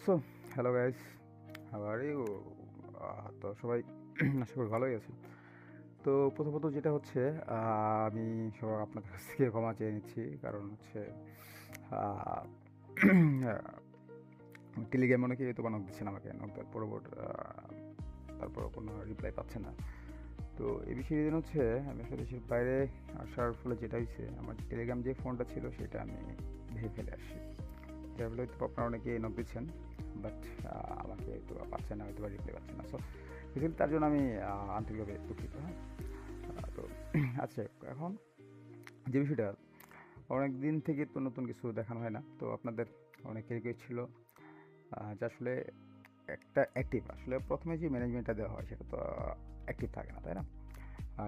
So hello guys, how are you? তো সবাই আশা করি ভালোই আছেন। তো প্রথমত যেটা হচ্ছে, আমি সবাই আপনাদের কাছ থেকে ক্ষমা চেয়ে নিচ্ছি, কারণ হচ্ছে আহ, টেলিগ্রাম অনেকে হয়তো নক দিচ্ছেন আমাকে, নক দেওয়ার তারপর কোনো রিপ্লাই পাচ্ছে না। তো এই বিষয়ে রিজন হচ্ছে, আমি আসলে দেশের বাইরে আসার ফলে যেটা হয়েছে, আমার টেলিগ্রাম যে ফোনটা ছিল সেটা আমি ভেঙে ফেলে আসছি। যার ফলে হয়তো আপনারা অনেকে নক দিচ্ছেন, বাট আমাকে হয়তো পাচ্ছে না, হয়তো বা রিপ্লাই পাচ্ছে না। সো বেসিক্যালি তার জন্য আমি আন্তরিকভাবে দুঃখিত। হ্যাঁ, তো আচ্ছা, এখন যে বিষয়টা, অনেক দিন থেকে তো নতুন কিছু দেখানো হয় না, তো আপনাদের অনেক রিকোয়েস্ট ছিল যে আসলে একটা অ্যাক্টিভ, আসলে প্রথমে যে ম্যানেজমেন্টটা দেওয়া হয় সেটা তো অ্যাক্টিভ থাকে না, তাই না?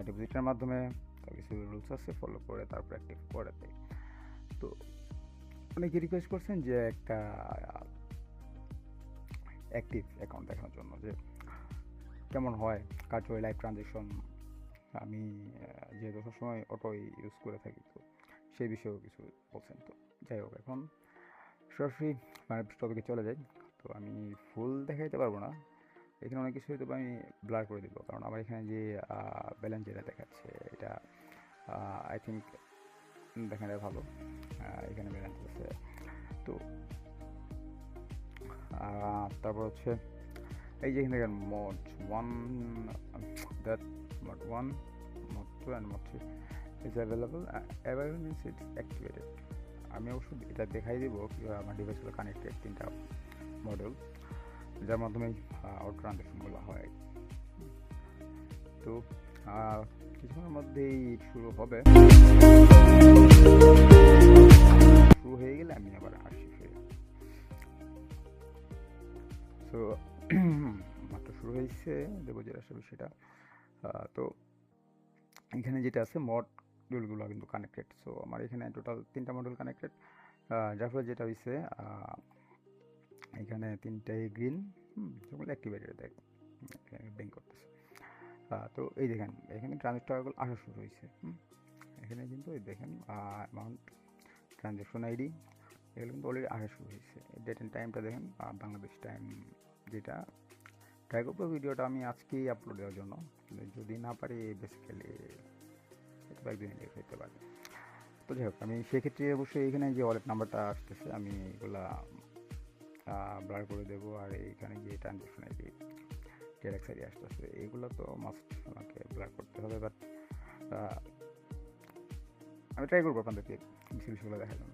ডিপোজিটের মাধ্যমে তার কিছু রুলস আছে, ফলো করে তারপর অ্যাক্টিভ করে দেয়। তো অনেকে রিকোয়েস্ট করছেন যে একটা অ্যাক্টিভ অ্যাকাউন্ট দেখানোর জন্য, যে কেমন হয় কার্যকরী লাইভ ট্রানজ্যাকশন। আমি যেহেতু সবসময় অটোই ইউজ করে থাকি, তো সেই বিষয়েও কিছু বলছেন। তো যাই হোক, এখন সরাসরি মানে টপিকে চলে যাই। তো আমি ফুল দেখাইতে পারবো না, এখানে অনেক কিছু হয়তো আমি ব্লার করে দিব, কারণ আমার এখানে যে ব্যালেন্স যেটা দেখাচ্ছে এটা আই থিঙ্ক দেখানো ভালো। এখানে ব্যালেন্স আছে। তো তারপর হচ্ছে এই যে এখানে দেখেন mode one, that mode one, mode two and mode three is available. Available means it's activated. আমি অবশ্য এটা দেখাই দিব কীভাবে আমার ডিভাইসগুলো কানেক্টেড, তিনটা মডেল, যার মাধ্যমে আউট ট্রানজ্যাকশনগুলো হয়। তো কিছুক্ষণের মধ্যেই শুরু হবে। শুরু হয়ে গেলে আমি আবার আসি ফিরে। তো মাত্র শুরু হয়েছে, দেবো যেটা আসলে সেটা। তো এখানে যেটা আছে মডেলগুলো কিন্তু কানেক্টেড। সো আমার এখানে টোটাল তিনটা মডেল কানেক্টেড, যার ফলে যেটা হয়েছে এখানে তিনটাই গ্রিন, যেগুলো অ্যাক্টিভেটেড দেখ ব্লিঙ্ক করতেছে। তো এই দেখেন এখানে ট্রানজেক্টরগুলো আসা শুরু হয়েছে। এখানে কিন্তু এই দেখেন অ্যামাউন্ট, ট্রানজ্যাকশন আইডি, এগুলো কিন্তু অলরেডি আসা শুরু হয়েছে। ডেট অ্যান্ড টাইমটা দেখেন, বাংলাদেশ টাইম যেটা। ট্রাই করবো ভিডিওটা আমি আজকেই আপলোড দেওয়ার জন্য, যদি না পারি বেসিক্যালি একদিনে লেট হতে পারে। তো যাই হোক, আমি সেক্ষেত্রে অবশ্যই এখানে যে ওয়ালেট নাম্বারটা আসতেছে আমি এগুলা ব্লার করে দেবো, আর এইখানে যে ট্রানজ্যাকশন আইডি, টেলেক্স আইডি আসতেছে, এগুলো তো মাস্ট আমাকে ব্লার করতে হবে। বাট আমি ট্রাই করবো আপনাদেরকে বিষয়গুলো দেখার জন্য।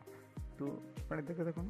তো আপনারা দেখে দেখুন